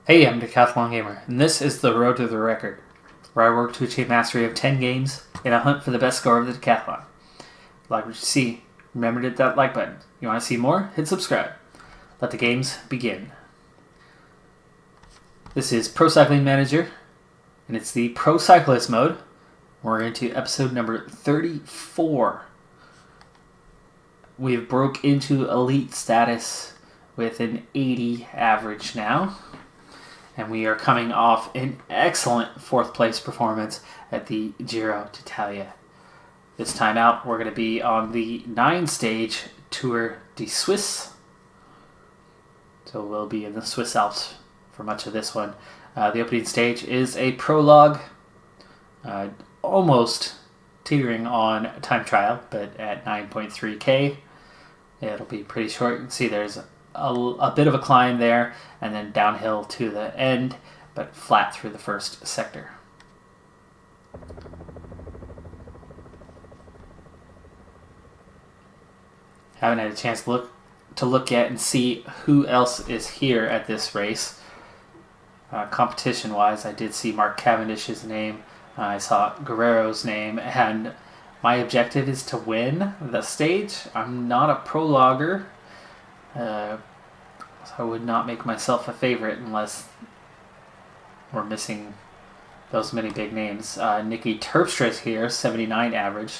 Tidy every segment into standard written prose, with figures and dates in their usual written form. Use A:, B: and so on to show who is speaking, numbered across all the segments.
A: Hey, I'm Decathlon Gamer, and this is the Road to the Record, where I work to achieve mastery of 10 games in a hunt for the best score of the Decathlon. Like what you see, remember to hit that like button. You want to see more? Hit subscribe. Let the games begin. This is Pro Cycling Manager, and it's the Pro Cyclist mode. We're into episode number 34. We've broke into elite status with an 80 average now. And we are coming off an excellent fourth place performance at the Giro d'Italia. This time out, we're going to be on the 9-stage Tour de Suisse. So we'll be in the Swiss Alps for much of this one. The opening stage is a prologue, almost teetering on time trial, but at 9.3k. It'll be pretty short. You can see there's a bit of a climb there, and then downhill to the end, but flat through the first sector. Haven't had a chance to look at and see who else is here at this race. Competition-wise, I did see Mark Cavendish's name. I saw Guerrero's name, and my objective is to win the stage. I'm not a prologuer. So I would not make myself a favorite unless we're missing those many big names. Nicky Terpstra's here, 79 average.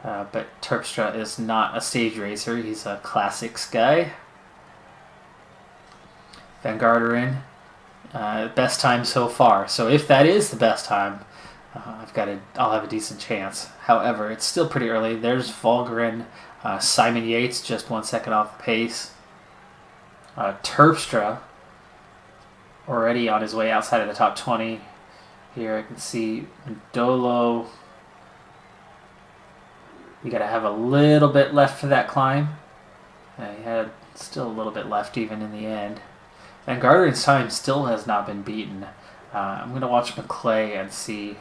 A: But Terpstra is not a stage racer. He's a classics guy. Van Garderen, best time so far. So if that is the best time, I'll have a decent chance. However, it's still pretty early. There's Volgren, Simon Yates, just 1 second off the pace. Terpstra already on his way outside of the top 20. Here I can see Dolo. You got to have a little bit left for that climb. He had still a little bit left even in the end. Van Garderen's time still has not been beaten. I'm going to watch McClay and see.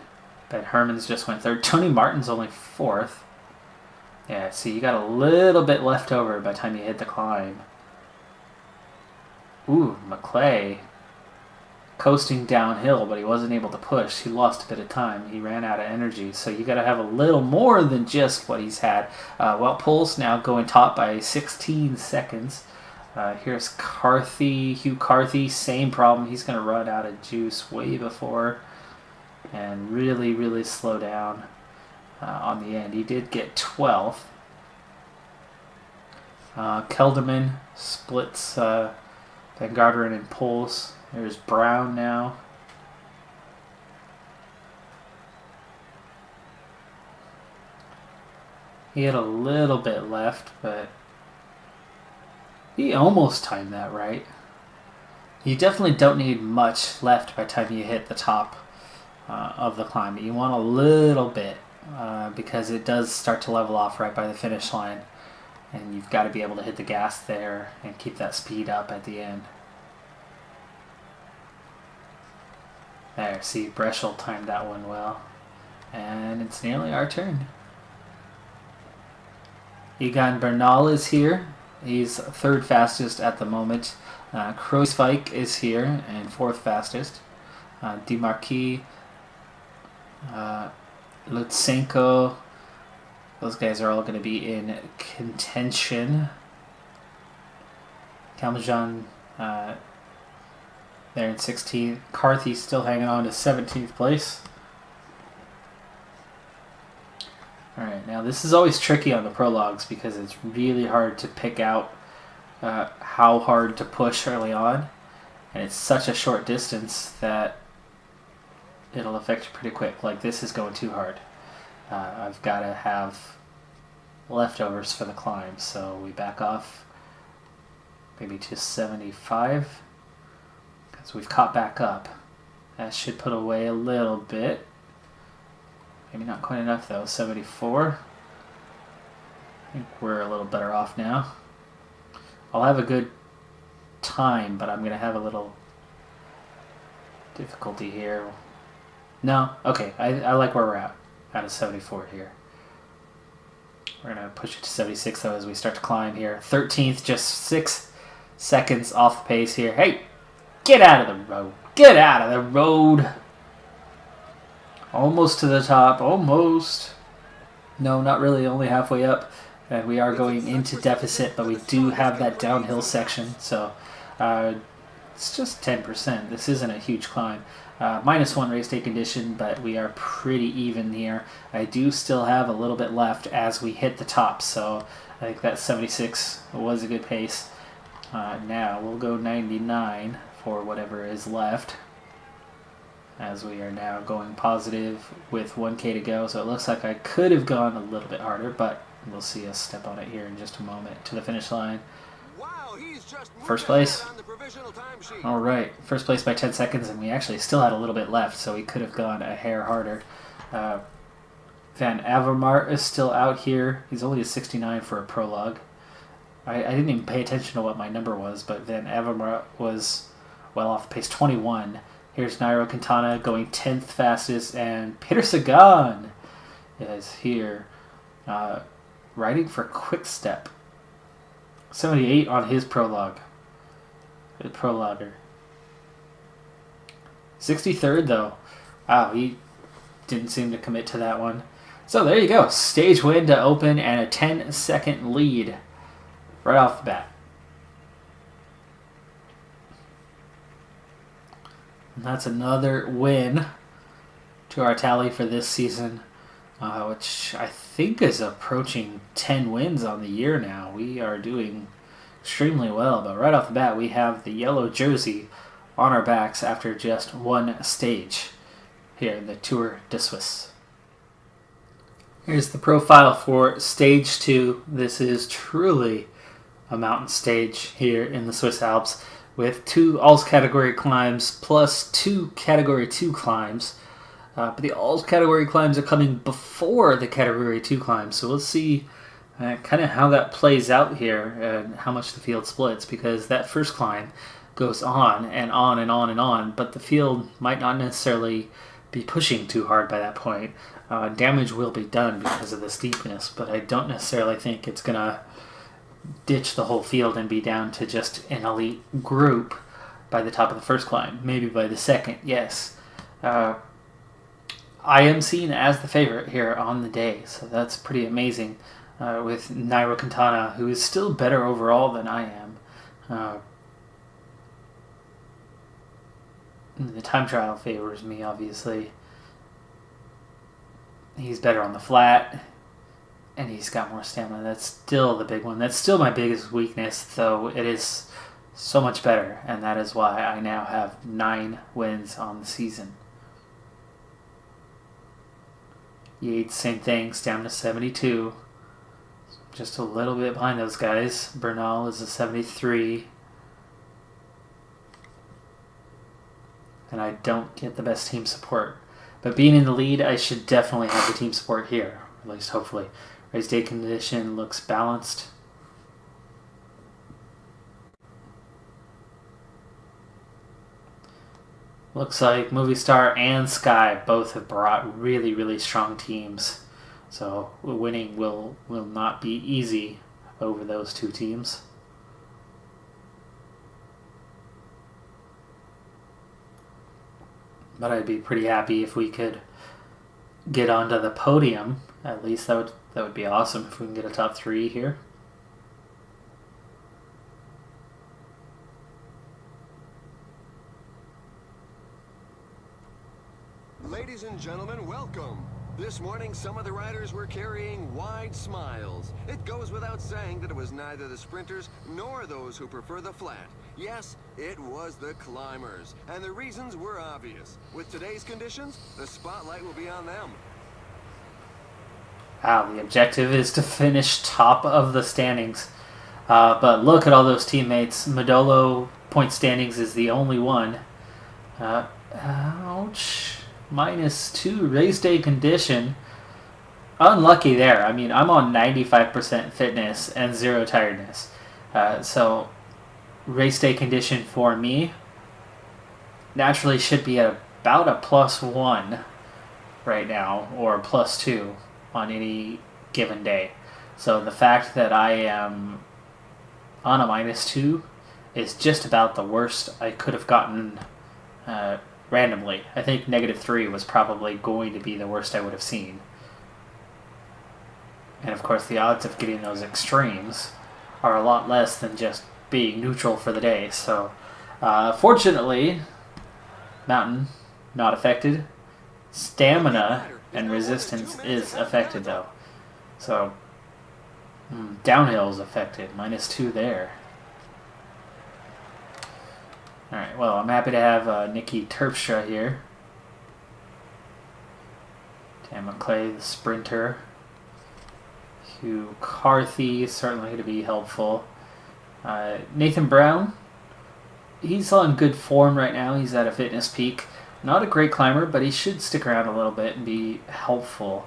A: Ben Herman's just went third. Tony Martin's only fourth. Yeah, see, you got a little bit left over by the time you hit the climb. Ooh, McClay coasting downhill, but he wasn't able to push. He lost a bit of time. He ran out of energy, so you got to have a little more than just what he's had. Wout Poels now going top by 16 seconds. Here's Hugh Carthy, same problem. He's going to run out of juice way before and really, really slow down on the end. He did get 12th. Kelderman splits Van Garderen and Poels. There's Brown now. He had a little bit left, but he almost timed that right. You definitely don't need much left by the time you hit the top of the climb. You want a little bit because it does start to level off right by the finish line. And you've got to be able to hit the gas there and keep that speed up at the end. There, see, Breschel timed that one well. And it's nearly our turn. Egan Bernal is here. He's third fastest at the moment. Kruijswijk is here and fourth fastest. Demarquis, Lutsenko. Those guys are all going to be in contention. Calmejean there in 16th. Carthy still hanging on to 17th place. Alright, now this is always tricky on the prologues because it's really hard to pick out how hard to push early on. And it's such a short distance that it'll affect you pretty quick. Like this is going too hard. I've got to have leftovers for the climb, so we back off maybe to 75 because we've caught back up. That should put away a little bit. Maybe not quite enough though. 74. I think we're a little better off now. I'll have a good time, but I'm going to have a little difficulty here. No? Okay, I like where we're at. Out of 74 here. We're going to push it to 76, though, as we start to climb here. 13th, just 6 seconds off the pace here. Hey! Get out of the road. Get out of the road. Almost to the top. Almost. No, not really. Only halfway up. And we are going into deficit, but we do have that downhill section. So it's just 10%. This isn't a huge climb. -1 race day condition, but we are pretty even here. I do still have a little bit left as we hit the top. So I think that 76 was a good pace. Now we'll go 99 for whatever is left, as we are now going positive with 1K to go. So it looks like I could have gone a little bit harder, but we'll see us step on it here in just a moment to the finish line.
B: Wow, he's just
A: First place. All right, first place by 10 seconds, and we actually still had a little bit left, so we could have gone a hair harder. Van Avermaet is still out here. He's only a 69 for a prologue. I didn't even pay attention to what my number was, but Van Avermaet was well off the pace, 21. Here's Nairo Quintana going 10th fastest, and Peter Sagan is here riding for Quick Step. 78 on his prologue. Good prologuer. 63rd though. Wow, he didn't seem to commit to that one. So there you go. Stage win to open and a 10-second lead right off the bat. And that's another win to our tally for this season, which I think is approaching 10 wins on the year now. We are doing extremely well, but right off the bat we have the yellow jersey on our backs after just one stage here in the Tour de Suisse. Here's the profile for stage 2. This is truly a mountain stage here in the Swiss Alps, with 2 Alps category climbs plus 2 category 2 climbs. But the Alps category climbs are coming before the category 2 climbs, so we'll see kind of how that plays out here and how much the field splits, because that first climb goes on and on and on and on, but the field might not necessarily be pushing too hard by that point. Damage will be done because of the steepness, but I don't necessarily think it's going to ditch the whole field and be down to just an elite group by the top of the first climb. Maybe by the second, yes. I am seen as the favorite here on the day, so that's pretty amazing, with Nairo Quintana, who is still better overall than I am. The time trial favors me, obviously. He's better on the flat, and he's got more stamina. That's still the big one. That's still my biggest weakness, though it is so much better, and that is why I now have 9 wins on the season. Yates, same thing, stamina 72. Just a little bit behind those guys. Bernal is a 73. And I don't get the best team support. But being in the lead, I should definitely have the team support here, at least hopefully. Race day condition looks balanced. Looks like Movistar and Sky both have brought really, really strong teams. So winning will not be easy over those 2 teams. But I'd be pretty happy if we could get onto the podium. At least that would be awesome if we can get a top 3 here.
B: Ladies and gentlemen, welcome. This morning, some of the riders were carrying wide smiles. It goes without saying that it was neither the sprinters nor those who prefer the flat. Yes, it was the climbers, and the reasons were obvious. With today's conditions, the spotlight will be on them.
A: Wow, the objective is to finish top of the standings. But look at all those teammates. Modolo point standings is the only one. Ouch. -2 race day condition. Unlucky there. I mean, I'm on 95% fitness and 0 tiredness. So race day condition for me naturally should be at about a +1 right now, or +2 on any given day. So the fact that I am on a -2 is just about the worst I could have gotten randomly. I think -3 was probably going to be the worst I would have seen. And of course the odds of getting those extremes are a lot less than just being neutral for the day. So fortunately, mountain not affected. Stamina and resistance is affected though. So downhill is affected. -2 there. Alright, well, I'm happy to have Nikki Terpstra here. Dan McClay, the sprinter. Hugh Carthy, certainly going to be helpful. Nathan Brown, he's on good form right now. He's at a fitness peak. Not a great climber, but he should stick around a little bit and be helpful.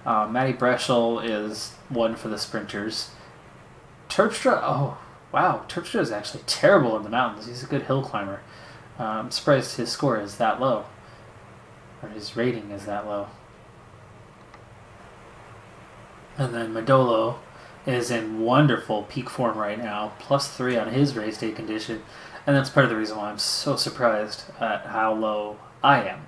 A: Matty Breschel is one for the sprinters. Terpstra, oh, wow. Terpstra is actually terrible in the mountains. He's a good hill climber. I'm surprised his score is that low. Or his rating is that low. And then Madolo is in wonderful peak form right now. +3 on his race day condition. And that's part of the reason why I'm so surprised at how low I am.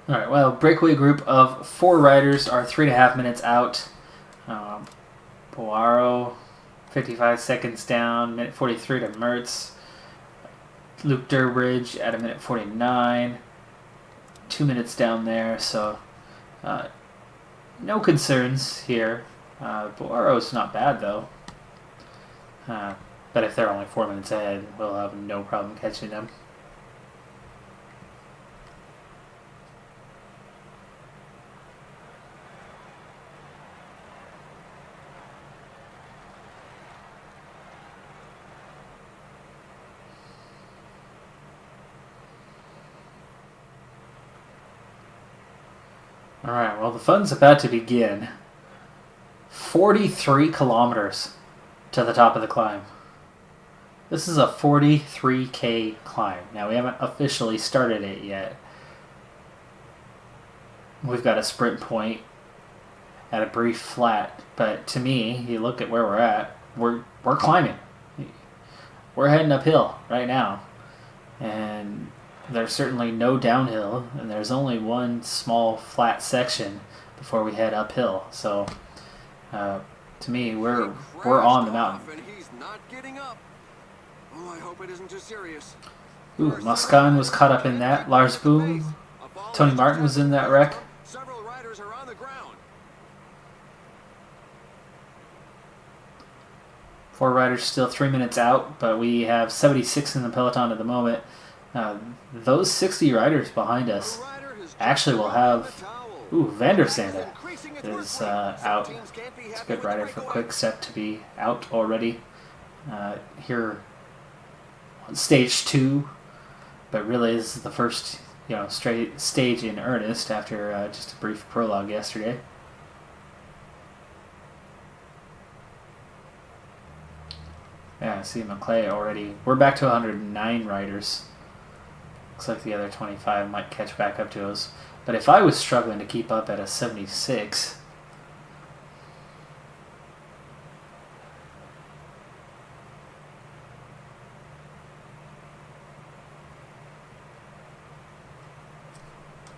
A: Alright, well, breakaway group of 4 riders are 3.5 minutes out. Boaro, 55 seconds down, minute 43 to Mertz. Luke Durbridge at a minute 49. 2 minutes down there, so no concerns here. Boaro's not bad, though. But if they're only 4 minutes ahead, we'll have no problem catching them. Alright, well, the fun's about to begin. 43 kilometers to the top of the climb. This is a 43K climb. Now, we haven't officially started it yet. We've got a sprint point at a brief flat, but to me, you look at where we're at, we're climbing. We're heading uphill right now. And there's certainly no downhill, and there's only one small flat section before we head uphill. So, to me, we're on the mountain.
B: And he's not getting up. Oh, I hope it isn't too serious.
A: Ooh, Muscan was caught up in that. Lars Boom, Tony Martin was in that wreck.
B: Several riders are on the ground.
A: 4 riders still 3 minutes out, but we have 76 in the peloton at the moment. Those 60 riders behind us actually will have... Ooh, Van der Sande is out. It's a good rider for Quick Step to be out already. Here on stage 2, but really this is the first straight stage in earnest after just a brief prologue yesterday. Yeah, I see McClay already. We're back to 109 riders. Looks like the other 25 might catch back up to us. But if I was struggling to keep up at a 76...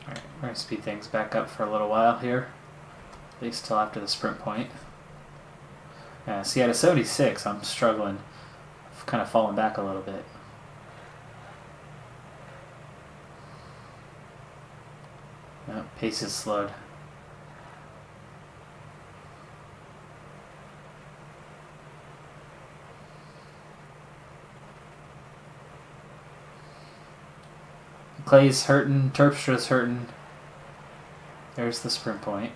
A: Alright, we're going to speed things back up for a little while here. At least till after the sprint point. Yeah, see, at a 76, I'm struggling. I've kind of fallen back a little bit. No, pace is slowed. Clay's hurting, Terpstra's hurting. There's the sprint point.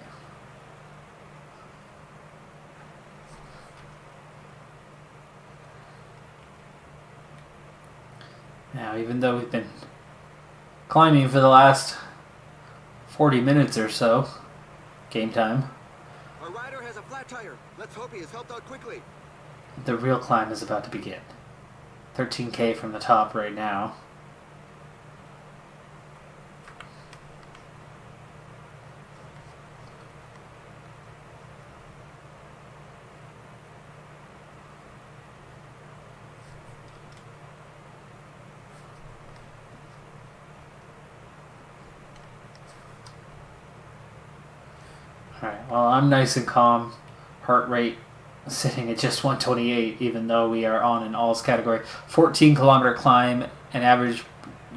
A: Now, even though we've been climbing for the last 40 minutes or so, game time,
B: Our rider has a flat tire. Let's hope he is helped out quickly.
A: the real climb is about to begin. 13K from the top right now. Alright, well, I'm nice and calm. Heart rate sitting at just 128, even though we are on an alls category. 14-kilometer climb, an average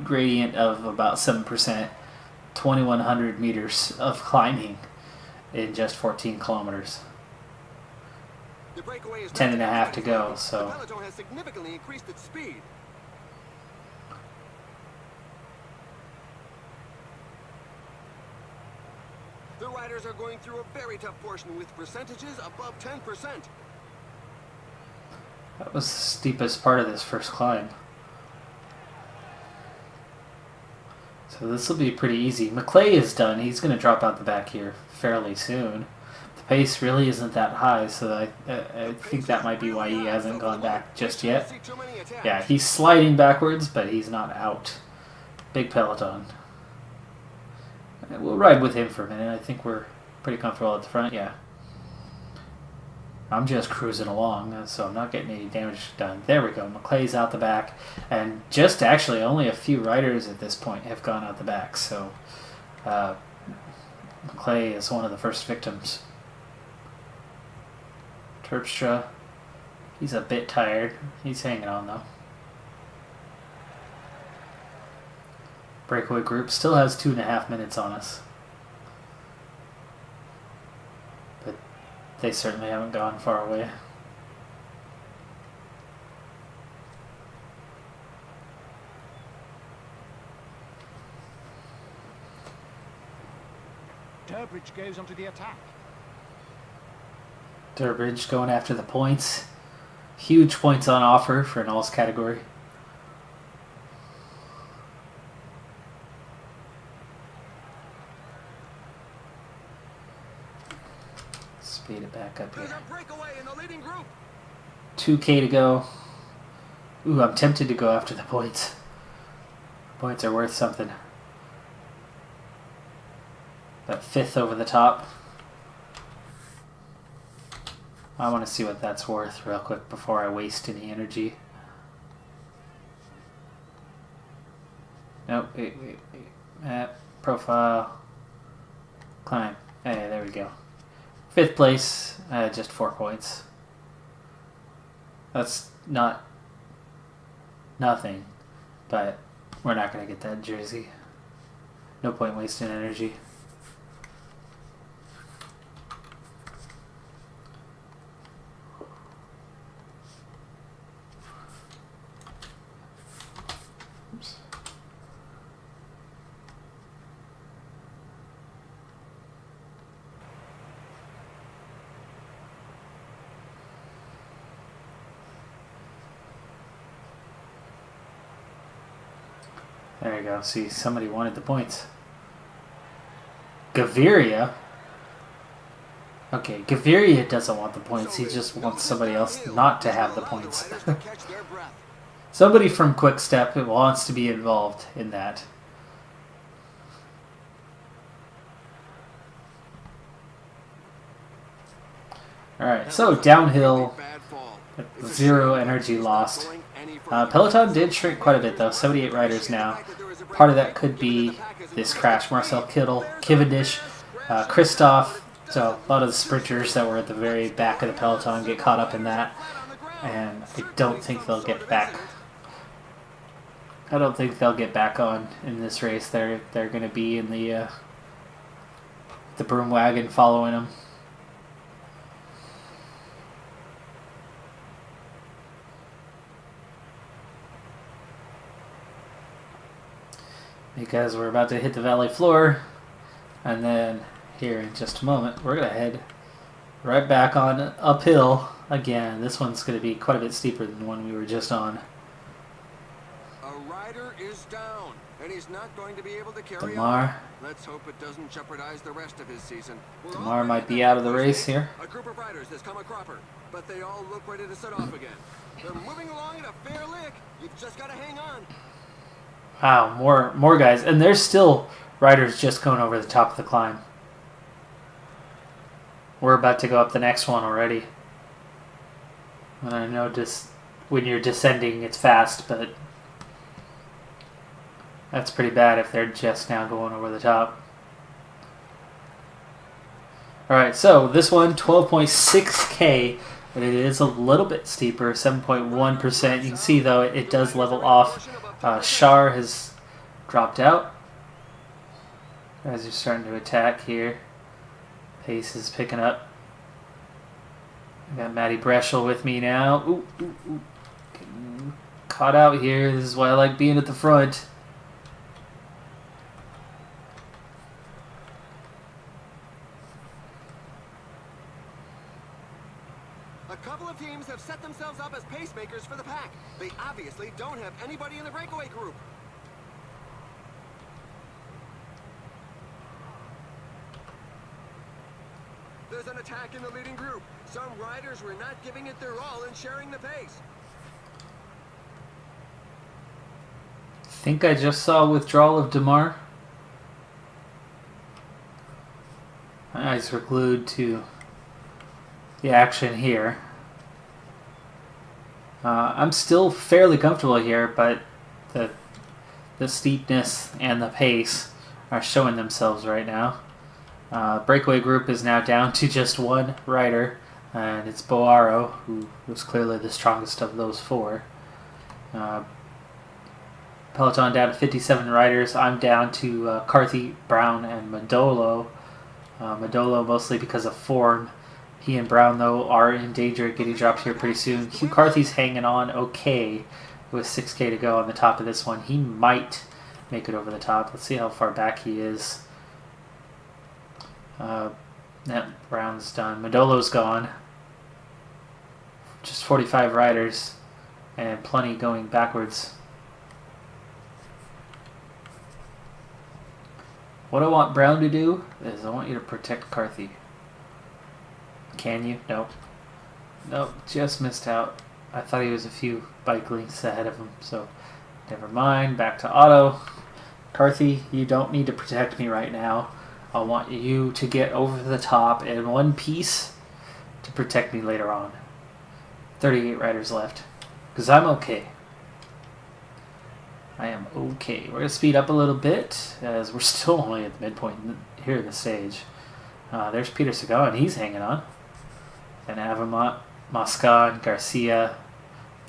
A: gradient of about 7%. 2,100 meters of climbing in just 14 kilometers. 10 and a half to go, so.
B: The peloton has significantly increased its speed. The riders are going through a very tough portion with percentages above 10%.
A: That was the steepest part of this first climb. So this will be pretty easy. McClay is done. He's going to drop out the back here fairly soon. The pace really isn't that high, so I think that might be why he hasn't gone back just yet. Yeah, he's sliding backwards, but he's not out. Big peloton. We'll ride with him for a minute. I think we're pretty comfortable at the front. Yeah. I'm just cruising along, so I'm not getting any damage done. There we go. McClay's out the back. And just actually only a few riders at this point have gone out the back. So McClay is one of the first victims. Terpstra, he's a bit tired. He's hanging on though. Breakaway group still has 2.5 minutes on us. But they certainly haven't gone far away.
C: Durbridge goes onto the attack.
A: Durbridge going after the points. Huge points on offer for an alls category. Speed it back up here. 2K to go. Ooh, I'm tempted to go after the points. Points are worth something. That 5th over the top. I want to see what that's worth real quick before I waste any energy. Nope, wait. Map, profile, climb. Hey, there we go. 5th place, just 4 points. That's not nothing, but we're not going to get that jersey. No point wasting energy. Oops. There you go. See, somebody wanted the points. Gaviria? Okay, Gaviria doesn't want the points. He just wants somebody else not to have the points. Somebody from Quick Step wants to be involved in that. Alright, so downhill, 0 energy lost. Peloton did shrink quite a bit though, 78 riders now. Part of that could be this crash. Marcel Kittel, Cavendish, Christoph, so a lot of the sprinters that were at the very back of the peloton get caught up in that. And I don't think they'll get back. I don't think they'll get back on in this race. They're going to be in the broom wagon following them. Because we're about to hit the valley floor, and then here in just a moment we're going to head right back on uphill again. This one's going to be quite a bit steeper than the one we were just on.
B: A rider is down, and he's not going to be able to carry
A: Demar.
B: on. Let's hope it doesn't jeopardize the rest of his season.
A: Demar might be out of the race here.
B: A group of riders has come a cropper, but they all look ready to set off again. They're moving along at a fair lick. You've just got to hang on.
A: Wow, more guys. And there's still riders just going over the top of the climb. We're about to go up the next one already. And I know just when you're descending it's fast, but that's pretty bad if they're just now going over the top. Alright, so this one, 12.6K, but it is a little bit steeper, 7.1%. You can see, though, it does level off. Shar has dropped out. Guys are starting to attack here. Pace is picking up. I got Matty Breschel with me now. Ooh, ooh, ooh. Getting caught out here. This is why I like being at the front.
B: A couple of teams have set themselves up as pacemakers for the pack. They obviously don't have anybody in the breakaway group. There's an attack in the leading group. Some riders were not giving it their all and sharing the pace.
A: I think I just saw withdrawal of DeMar. My eyes were glued to the action here. I'm still fairly comfortable here, but the steepness and the pace are showing themselves right now. Breakaway group is now down to just one rider, and it's Boaro, who was clearly the strongest of those four. Peloton down to 57 riders. I'm down to Carthy, Brown, and Mandolo. Mandolo mostly because of form. He and Brown, though, are in danger of getting dropped here pretty soon. Hugh Carthy's hanging on okay with 6K to go on the top of this one. He might make it over the top. Let's see how far back he is. Brown's done. Mandolo's gone. Just 45 riders and plenty going backwards. What I want Brown to do is I want you to protect Carthy. Can you? Nope. Nope, just missed out. I thought he was a few bike lengths ahead of him, so never mind. Back to Otto. Carthy, you don't need to protect me right now. I want you to get over the top in one piece to protect me later on. 38 riders left. Because I'm okay. I am okay. We're going to speed up a little bit as we're still only at the midpoint here in the stage. There's Peter Sagan. He's hanging on. Then Avamont, Moscon, Garcia.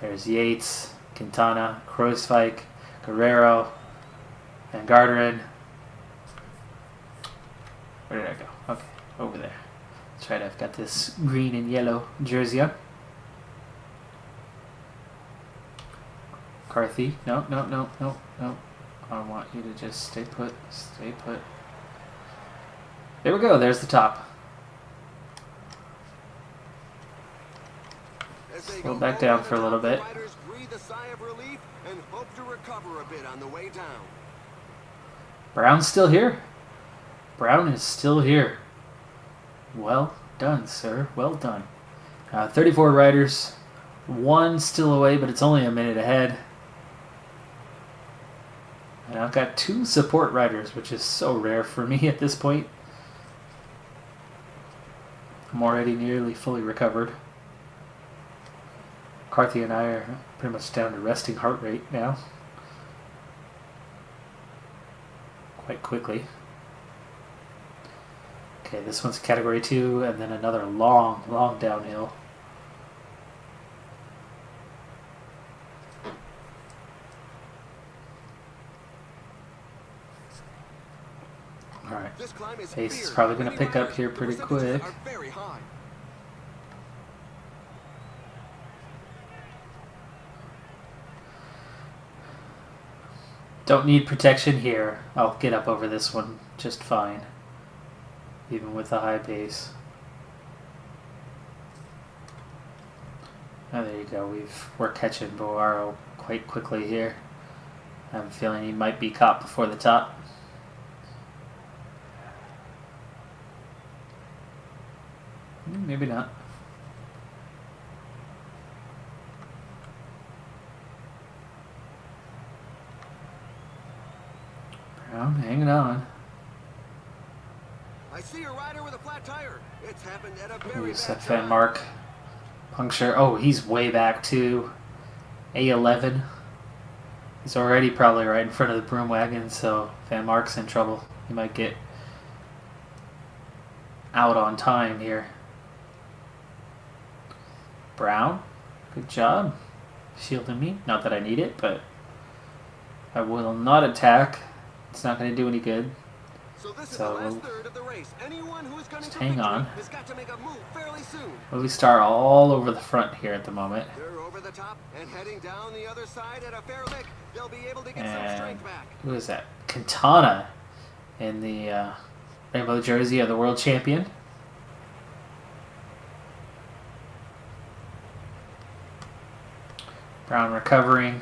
A: There's Yates, Quintana, Kruiswijk, Guerrero, Van Garderen. Where did I go? Okay, over there. That's right, I've got this green and yellow jersey on. Carthy. No. I want you to just stay put. Stay put. There we go. There's the top. Slow back down for a little bit.
B: Riders breathe a sigh of relief and hope to recover a bit on the way down.
A: Brown's still here. Brown is still here. Well done, sir. Well done. 34 riders. One still away, but it's only a minute ahead. And I've got two support riders, which is so rare for me at this point. I'm already nearly fully recovered. Carthy and I are pretty much down to resting heart rate now. Quite quickly. Okay, this one's category 2, and then another long downhill. Alright, pace is probably going to pick up here pretty quick. Don't need protection here. I'll get up over this one just fine, even with the high pace. Oh, there you go. We're catching Boaro quite quickly here. I'm feeling he might be caught before the top. Maybe not. Brown hanging on.
B: I see a rider with a flat tire. It's happened at a very
A: Here's
B: bad
A: that Van
B: time.
A: Mark puncture. Oh, he's way back too. A11. He's already probably right in front of the broom wagon, so Van Mark's in trouble. He might get out on time here. Brown, good job shielding me. Not that I need it, but I will not attack. It's not going to do any good.
B: So this is
A: So
B: the last third of the race. Anyone who is gunning for
A: hang
B: victory
A: on.
B: has got to make a move fairly soon.
A: We start all over the front here at the moment.
B: They're over the top and heading down the other side at a fair lick. They'll be able to get some
A: And
B: strength back.
A: who is that? Quintana in the rainbow jersey of the world champion. Brown recovering.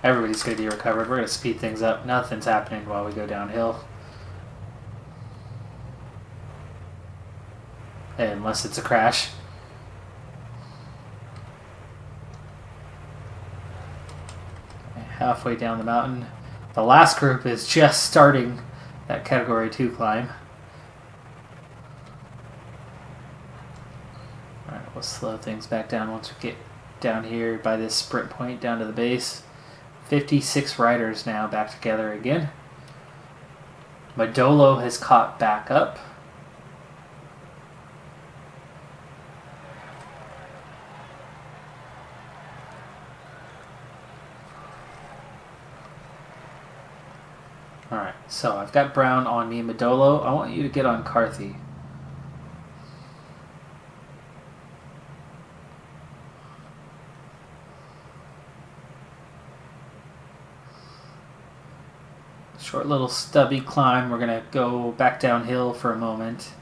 A: Everybody's going to be recovered. We're going to speed things up. Nothing's happening while we go downhill. Unless it's a crash. Halfway down the mountain. The last group is just starting that category 2 climb. Alright, we'll slow things back down once we get down here by this sprint point down to the base. 56 riders now back together again. Modolo has caught back up. Alright, so I've got Brown on me. Modolo, I want you to get on Carthy. Short little stubby climb. We're going to go back downhill for a moment.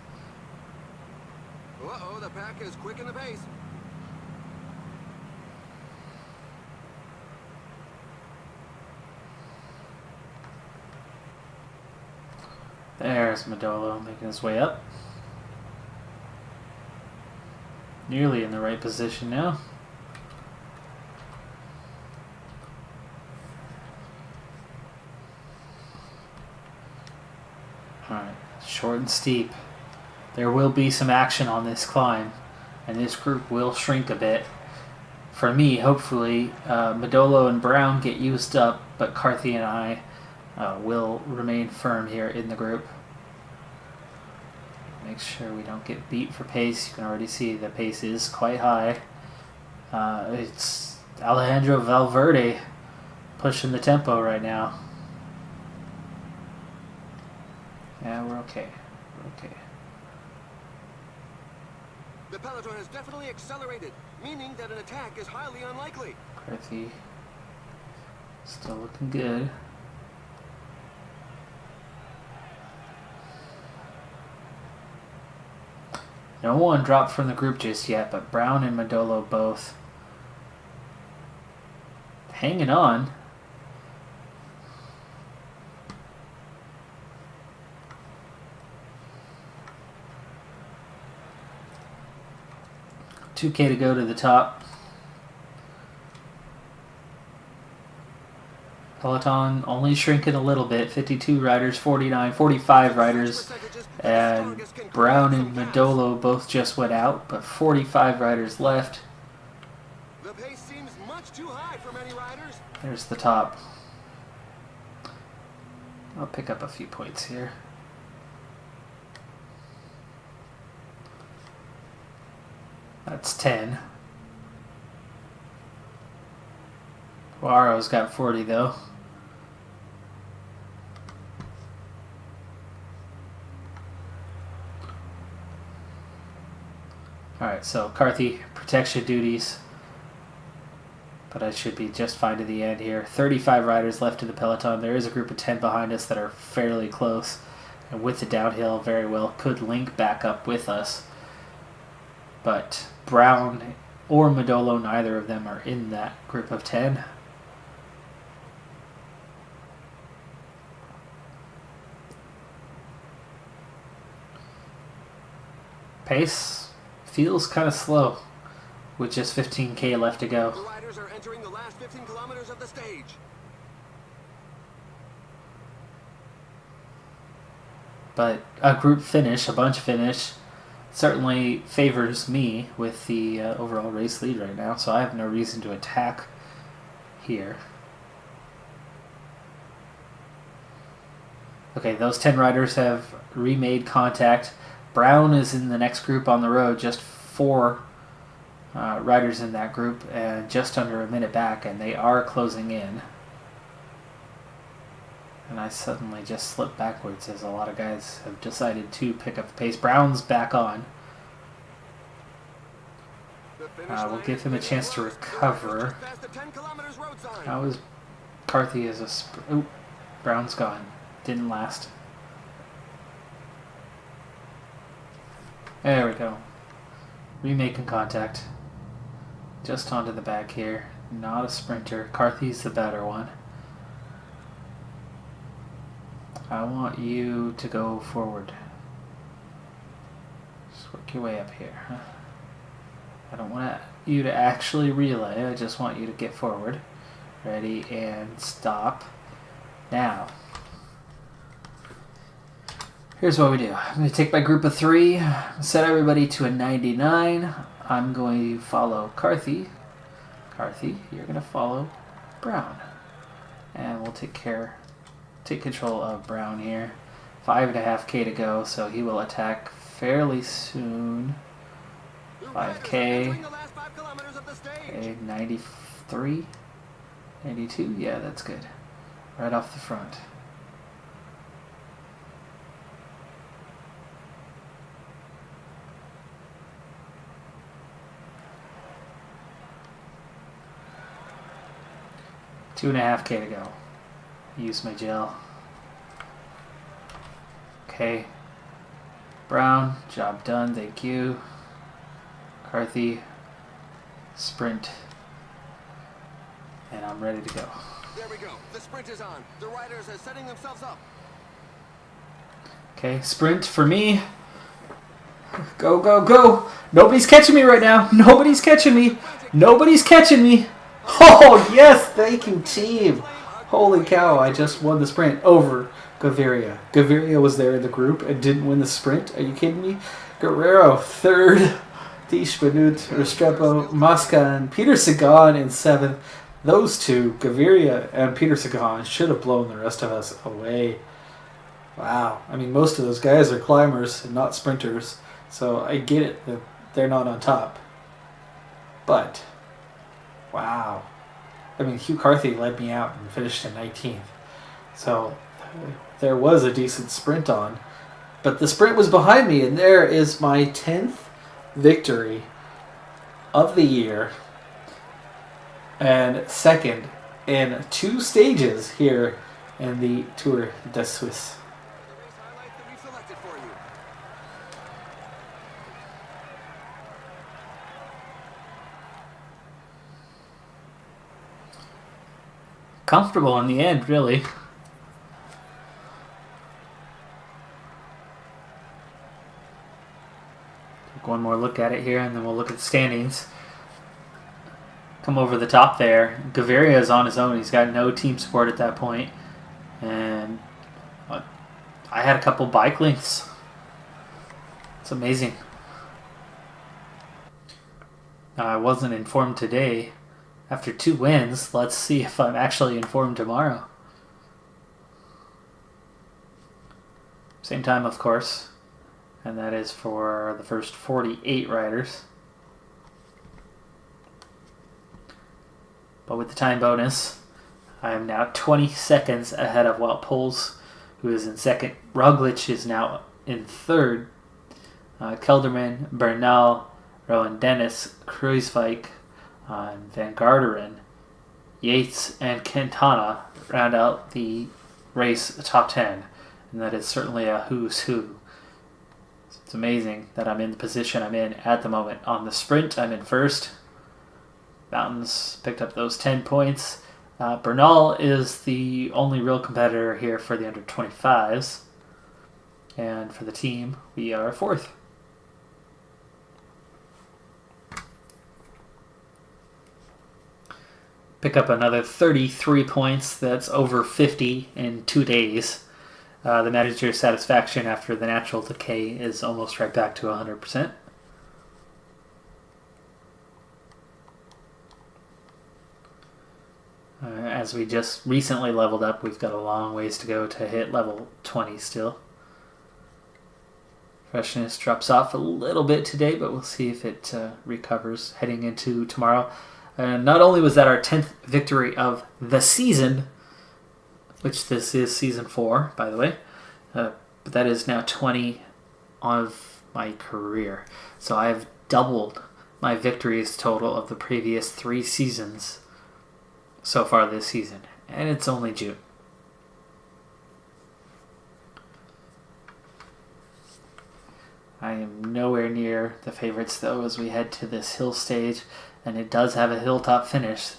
B: Uh-oh, the pack is quick in the pace.
A: There's Modolo making his way up. Nearly in the right position now. Alright, short and steep. There will be some action on this climb, and this group will shrink a bit. For me, hopefully, Modolo and Brown get used up, but Carthy and I will remain firm here in the group. Make sure we don't get beat for pace. You can already see the pace is quite high. It's Alejandro Valverde pushing the tempo right now. Yeah, we're okay. We're okay.
B: The peloton has definitely accelerated, meaning that an attack is highly unlikely.
A: Carthy still looking good. No one dropped from the group just yet, but Brown and Modolo both hanging on. $2K to go to the top. Peloton only shrinking a little bit. 52 riders, 45 riders. And Brown and Modolo both just went out, but 45 riders left.
B: The pace seems much too high for many riders.
A: There's the top. I'll pick up a few points here. That's 10. Poiro's got 40 though. Alright, so Carthy, protection duties. But I should be just fine to the end here. 35 riders left in the peloton. There is a group of 10 behind us that are fairly close. And with the downhill, very well could link back up with us. But Brown or Modolo, neither of them are in that group of 10. Pace feels kind of slow with just 15K left to go.
B: The riders are entering the last 15 kilometers of the stage.
A: But a group finish, a bunch finish, certainly favors me with the overall race lead right now, so I have no reason to attack here. Okay, those 10 riders have remade contact. Brown is in the next group on the road, just 4 riders in that group, and just under a minute back, and they are closing in. And I suddenly just slipped backwards as a lot of guys have decided to pick up the pace. Brown's back on. We'll give him a chance to recover. How is Carthy as a... Oh, Brown's gone. Didn't last. There we go. Remaking contact. Just onto the back here. Not a sprinter. Carthy's the better one. I want you to go forward. Just work your way up here. Huh? I don't want you to actually relay. I just want you to get forward. Ready and stop. Now, here's what we do. I'm going to take my group of 3, set everybody to a 99. I'm going to follow Carthy. Carthy, you're going to follow Brown. And we'll take control of Brown here. 5.5K to go, so he will attack fairly soon. 5K. Okay, 93. 92, yeah, that's good. Right off the front. Two and a half K to go. Use my gel. Okay. Brown, job done, thank you. Carthy, sprint. And I'm ready to go.
B: There we go. The sprint is on. The riders are setting themselves up.
A: Okay, sprint for me. Go, go, go. Nobody's catching me right now. Nobody's catching me. Nobody's catching me. Oh, yes. Thank you, team. Holy cow. I just won the sprint over Gaviria. Gaviria was there in the group and didn't win the sprint. Are you kidding me? Guerrero, 3rd. Dishbanut, Restrepo, Mosca, and Peter Sagan in 7th. Those two, Gaviria and Peter Sagan, should have blown the rest of us away. Wow. I mean, most of those guys are climbers and not sprinters, so I get it that they're not on top. But, wow. I mean, Hugh Carthy led me out and finished in 19th. So, there was a decent sprint on. But the sprint was behind me, and there is my 10th victory of the year. And 2nd in 2 stages here in the Tour de Suisse. Comfortable in the end, really. Take one more look at it here, and then we'll look at the standings. Come over the top there. Gaviria is on his own. He's got no team support at that point. And I had a couple bike links. It's amazing. I wasn't informed today. After 2 wins, let's see if I'm actually informed tomorrow. Same time, of course. And that is for the first 48 riders. But with the time bonus, I am now 20 seconds ahead of Wout Poels, who is in 2nd. Roglic is now in 3rd. Kelderman, Bernal, Rowan Dennis, Kruijswijk, and Van Garderen, Yates, and Quintana round out the race top 10. And that is certainly a who's who. It's amazing that I'm in the position I'm in at the moment. On the sprint, I'm in 1st. Mountains picked up those 10 points. Bernal is the only real competitor here for the under 25s. And for the team, we are 4th. Pick up another 33 points. That's over 50 in 2 days. The manager's satisfaction after the natural decay is almost right back to 100%. As we just recently leveled up, we've got a long ways to go to hit level 20 still. Freshness drops off a little bit today, but we'll see if it recovers heading into tomorrow. Not only was that our 10th victory of the season, which this is season 4, by the way, but that is now 20 of my career. So I have doubled my victories total of the previous 3 seasons so far this season. And it's only June. I am nowhere near the favorites, though, as we head to this hill stage. And it does have a hilltop finish.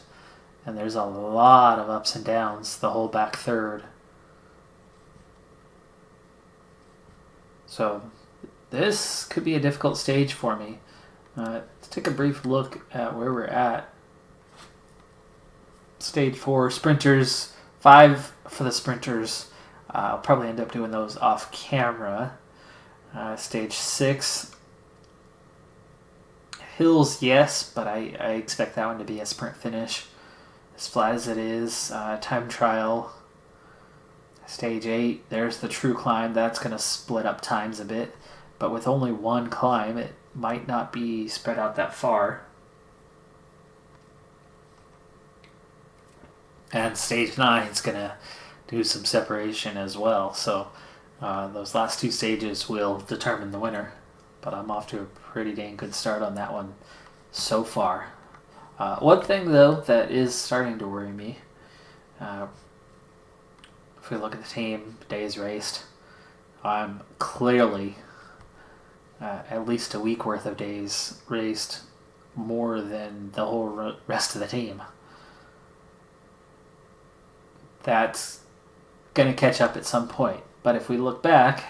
A: And there's a lot of ups and downs the whole back third. So this could be a difficult stage for me. Let's take a brief look at where we're at. Stage 4, sprinters, 5 for the sprinters. I'll probably end up doing those off camera. Stage 6, hills, yes, but I expect that one to be a sprint finish. As flat as it is, time trial. Stage 8, there's the true climb. That's going to split up times a bit, but with only one climb, it might not be spread out that far. And stage 9 is going to do some separation as well. So those last 2 stages will determine the winner. But I'm off to a pretty dang good start on that one so far. One thing, though, that is starting to worry me, if we look at the team, days raced, I'm clearly at least a week worth of days raced more than the whole rest of the team. That's going to catch up at some point. But if we look back,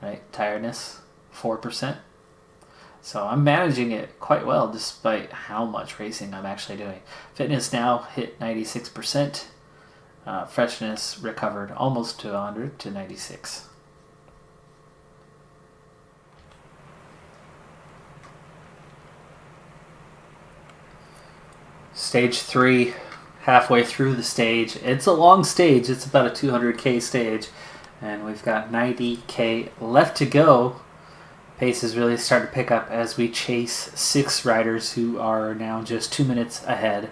A: right, tiredness, 4%. So I'm managing it quite well despite how much racing I'm actually doing. Fitness now hit 96%. Freshness recovered almost to 100 to 96. Stage 3, halfway through the stage. It's a long stage. It's about a 200K stage. And we've got 90K left to go. Pace is really starting to pick up as we chase 6 riders who are now just 2 minutes ahead.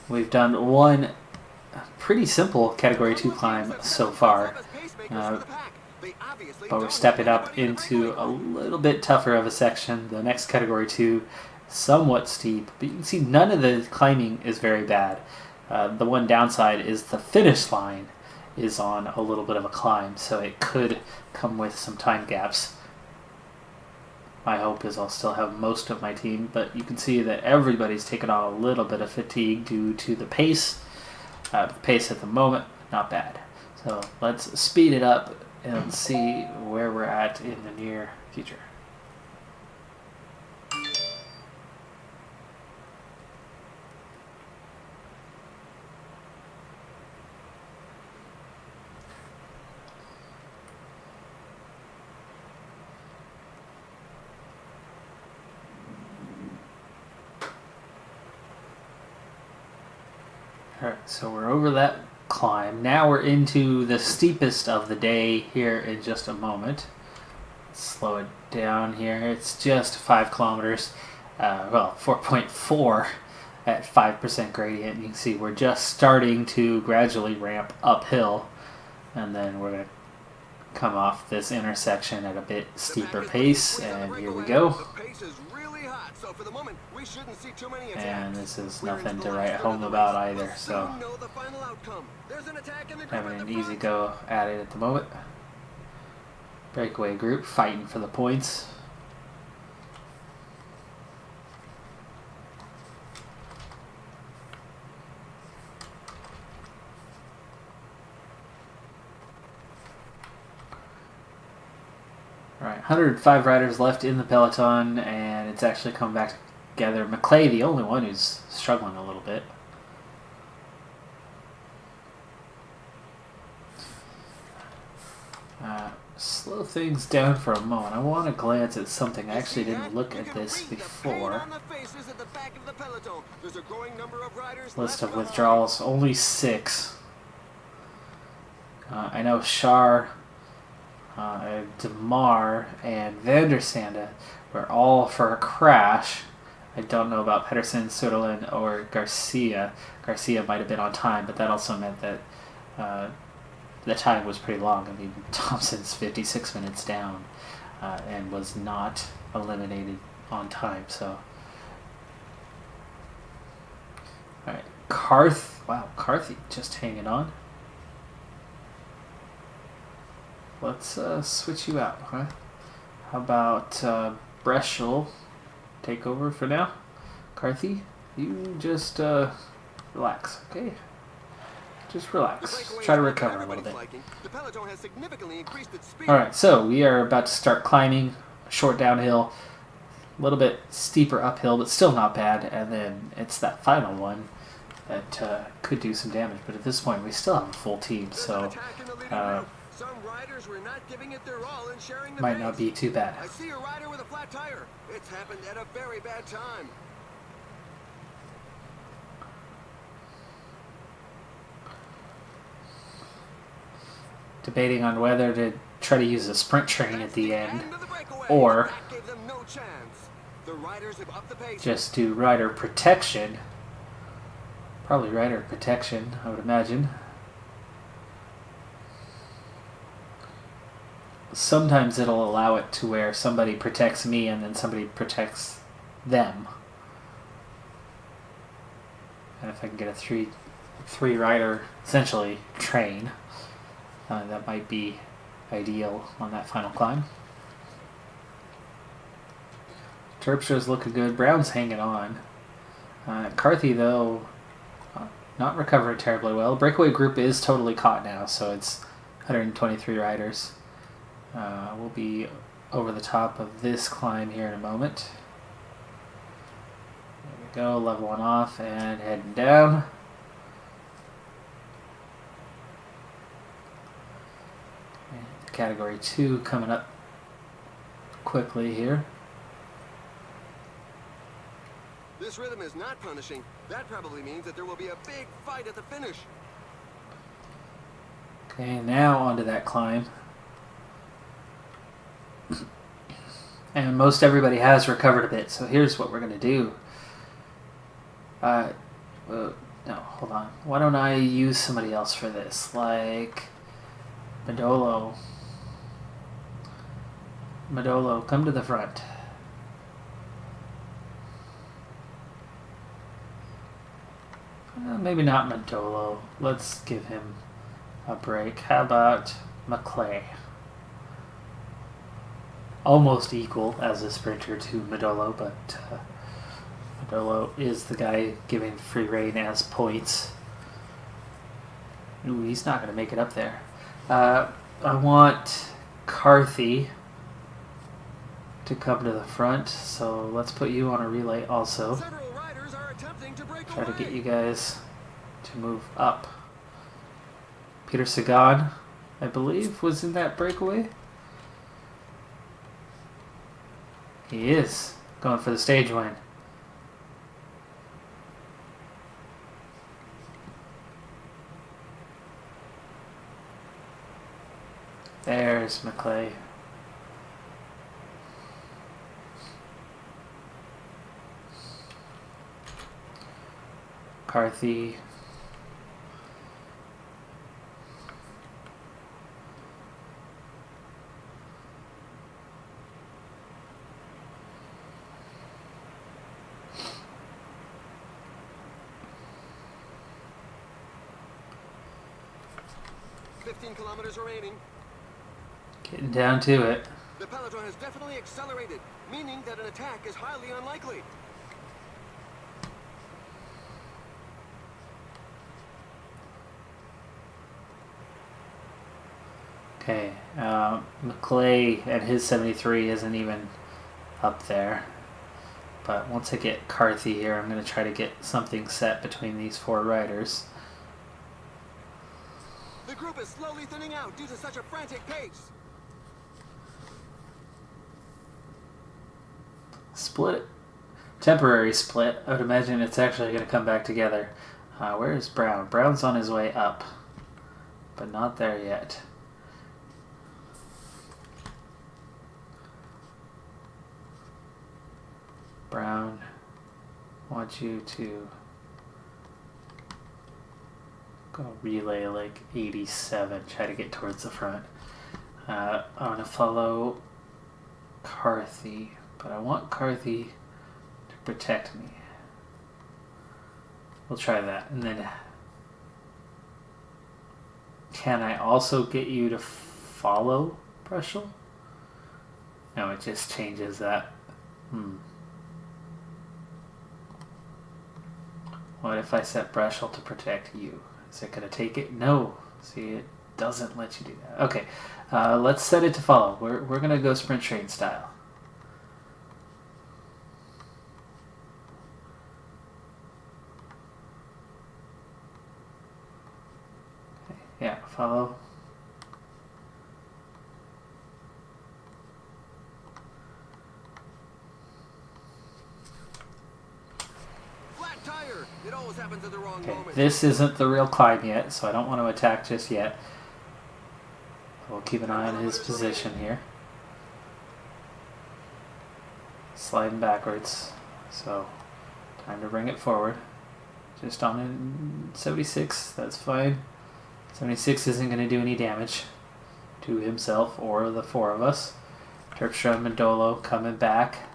A: We've done one pretty simple Category 2 climb so far. But we're stepping up into a little bit tougher of a section. The next Category 2, somewhat steep. But you can see none of the climbing is very bad. The one downside is the finish line is on a little bit of a climb, so it could come with some time gaps. My hope is I'll still have most of my team, but you can see that everybody's taken on a little bit of fatigue due to the pace. The pace at the moment, not bad. So let's speed it up and see where we're at in the near future. Alright, so we're over that climb. Now we're into the steepest of the day here in just a moment. Slow it down here. It's just 5 kilometers. 4.4 at 5% gradient. You can see we're just starting to gradually ramp uphill. And then we're going to come off this intersection at a bit steeper pace. And here we go. And this is nothing to write home about either, so having an easy go at it at the moment. Breakaway group fighting for the points. Alright, 105 riders left in the peloton, and it's actually come back together. McClay, the only one who's struggling a little bit. Slow things down for a moment. I want to glance at something. I actually didn't look at this before. List of withdrawals, only 6. I know Shar DeMar and Van der Sande were all for a crash. I don't know about Pedersen, Söderlund, or Garcia. Garcia might have been on time, but that also meant that the time was pretty long. I mean, Thompson's 56 minutes down and was not eliminated on time. So, all right, Carthy just hanging on. Let's switch you out, huh? How about Breschel take over for now? Carthy, you just relax, okay? Just relax. Try to recover a little bit. Alright, so we are about to start climbing. Short downhill. A little bit steeper uphill, but still not bad. And then it's that final one that could do some damage. But at this point, we still have a full team, so
B: some riders were not giving it their all and sharing the
A: might
B: pace.
A: not be too bad.
B: I see a rider with a flat tire. It's happened at a very bad time.
A: Debating on whether to try to use a sprint train at the end or
B: That gave them no chance. The riders have upped the pace.
A: just do rider protection. Probably rider protection, I would imagine. Sometimes it'll allow it to where somebody protects me and then somebody protects them. And if I can get a three rider essentially train, that might be ideal on that final climb. Terpstra's looking good. Brown's hanging on. Carthy, though, not recovering terribly well. Breakaway group is totally caught now, so it's 123 riders. We'll be over the top of this climb here in a moment. There we go, level one off and heading down. And category 2 coming up quickly here.
B: This rhythm is not punishing. That probably means that there will be a big fight at the finish.
A: Okay, now onto that climb. And most everybody has recovered a bit, so here's what we're going to do. No, hold on. Why don't I use somebody else for this? Like Madolo. Madolo, come to the front. Maybe not Madolo. Let's give him a break. How about McClay? Almost equal as a sprinter to Madolo, but Madolo is the guy giving free rein as points. Ooh, he's not going to make it up there. I want Carthy to come to the front, so let's put you on a relay also.
B: Several riders are attempting to break
A: Try to get
B: away.
A: you guys to move up. Peter Sagan, I believe, was in that breakaway. He is going for the stage win. There's McClay. Carthy.
B: Kilometers remaining.
A: Getting down to it.
B: The peloton has definitely accelerated, meaning that an attack is highly unlikely.
A: Okay, McClay and his 73 isn't even up there. But once I get Carthy here, I'm going to try to get something set between these four riders.
B: The group is slowly thinning out due to such a frantic pace.
A: Split. Temporary split. I would imagine it's actually going to come back together. Where is Brown? Brown's on his way up, but not there yet. Brown, I want you to go relay like 87, try to get towards the front. I want to follow Carthy, but I want Carthy to protect me. We'll try that. And then can I also get you to follow Breschel? No, it just changes that. What if I set Breschel to protect you? Is it going to take it? No. See, it doesn't let you do that. Okay, let's set it to follow. We're going to go sprint train style. Okay, yeah, follow.
B: It always happens at the wrong moment.
A: This isn't the real climb yet, so I don't want to attack just yet. We'll keep an eye on his position here. Sliding backwards, so time to bring it forward. Just on in 76, that's fine. 76 isn't going to do any damage to himself or the four of us. Terpstra and Mandolo coming back.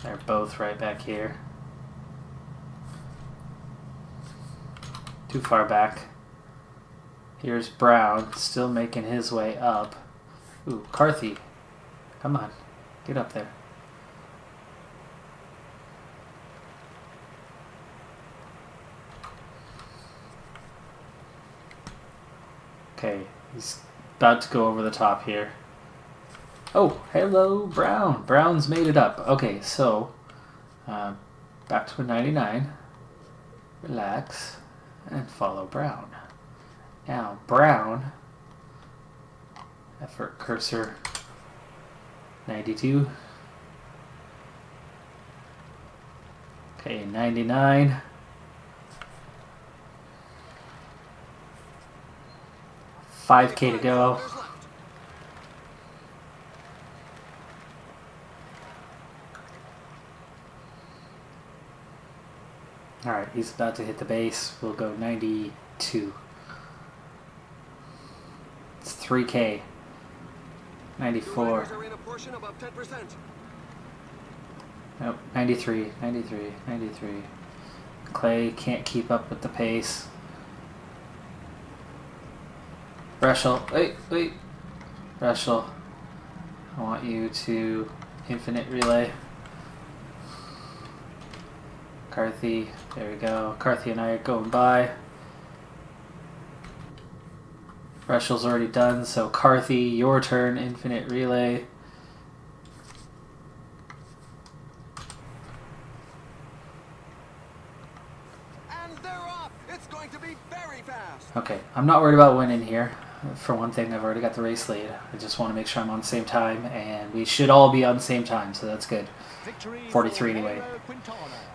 A: They're both right back here. Too far back. Here's Brown, still making his way up. Ooh, Carthy. Come on, get up there. Okay, he's about to go over the top here. Oh, hello, Brown. Brown's made it up. Okay, so back to a 99. Relax and follow Brown. Now, Brown, effort cursor 92. Okay, 99. $5K to go. Alright, he's about to hit the base. We'll go 92. It's 3K. 94. Nope, 93, 93, 93. Clay can't keep up with the pace. Breschel, wait. Breschel, I want you to infinite relay. Carthy, there we go. Carthy and I are going by. Breschel's already done, so Carthy, your turn, infinite relay.
B: And they're off. It's going to be very fast.
A: Okay, I'm not worried about winning here. For one thing, I've already got the race lead. I just want to make sure I'm on the same time, and we should all be on the same time, so that's good. 43 anyway.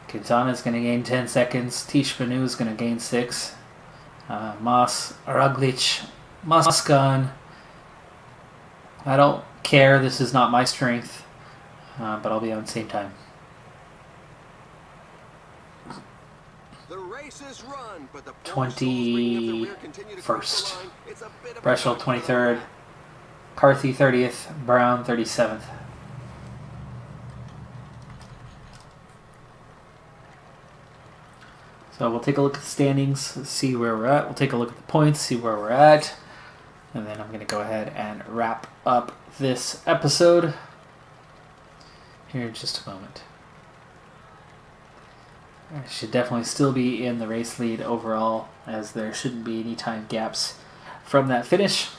A: Quintana's going to gain 10 seconds. Tish Benu is going to gain 6. Mas, Roglic, Moscon. I don't care. This is not my strength, but I'll be on the same time.
B: The race is run, but the
A: 21st. Breschel 23rd. Carthy 30th. Brown 37th. So we'll take a look at the standings, see where we're at. We'll take a look at the points, see where we're at. And then I'm going to go ahead and wrap up this episode here in just a moment. I should definitely still be in the race lead overall, as there shouldn't be any time gaps from that finish.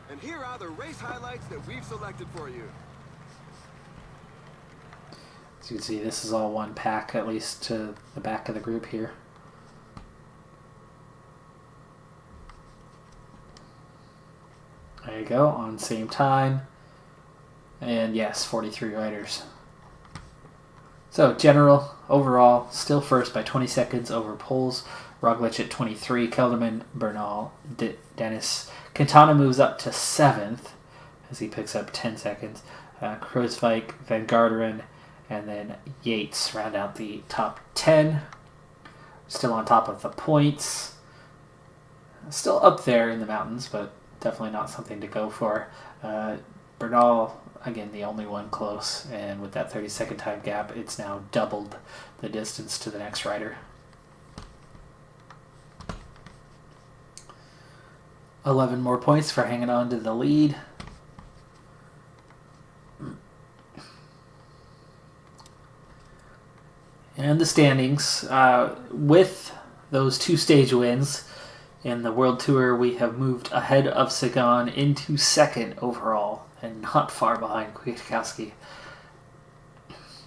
B: And here are the race highlights that we've selected for you.
A: As you can see, this is all one pack, at least to the back of the group here. There you go, on same time. And yes, 43 riders. So, overall, still first by 20 seconds over Poles, Roglic at 23, Kelderman, Bernal, Dennis. Quintana moves up to 7th as he picks up 10 seconds. Kruijswijk, Van Garderen, and then Yates round out the top 10. Still on top of the points. Still up there in the mountains, but definitely not something to go for. Bernal, again, the only one close, and with that 30-second time gap, it's now doubled the distance to the next rider. 11 more points for hanging on to the lead. And the standings, with those 2 stage wins in the World Tour, we have moved ahead of Sagan into 2nd overall, and not far behind Kwiatkowski.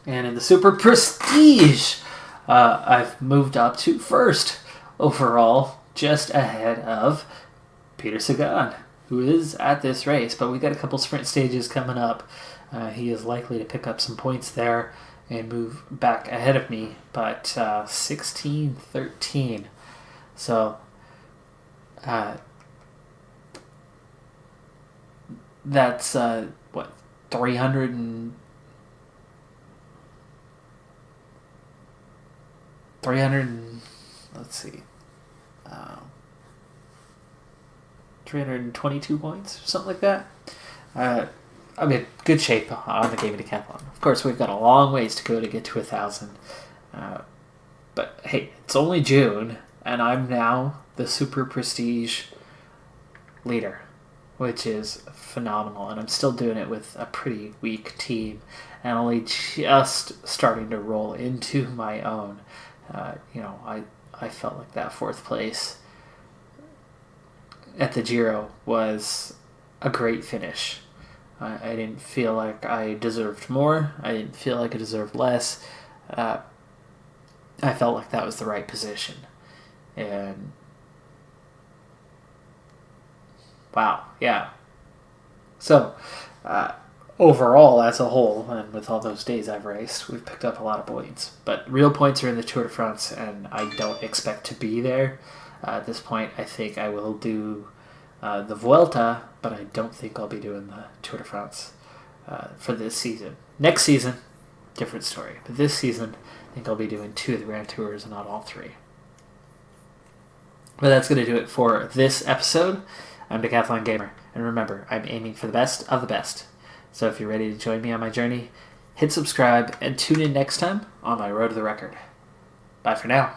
A: And in the Super Prestige, I've moved up to 1st overall, just ahead of Peter Sagan, who is at this race. But we got a couple sprint stages coming up. He is likely to pick up some points there and move back ahead of me, but 16-13. So that's 300 let's see, 322 points, something like that. I'm in good shape on the game of Decathlon. Of course, we've got a long ways to go to get to 1,000. But hey, it's only June, and I'm now the Super Prestige leader, which is phenomenal. And I'm still doing it with a pretty weak team, and only just starting to roll into my own. I felt like that 4th place at the Giro was a great finish. I didn't feel like I deserved more. I didn't feel like I deserved less. I felt like that was the right position. And wow, yeah. So, overall, as a whole, and with all those days I've raced, we've picked up a lot of points. But real points are in the Tour de France, and I don't expect to be there. At this point, I think I will do the Vuelta, but I don't think I'll be doing the Tour de France for this season. Next season, different story. But this season, I think I'll be doing 2 of the Grand Tours and not all 3. But that's going to do it for this episode. I'm Decathlon Gamer, and remember, I'm aiming for the best of the best. So if you're ready to join me on my journey, hit subscribe and tune in next time on my Road to the Record. Bye for now.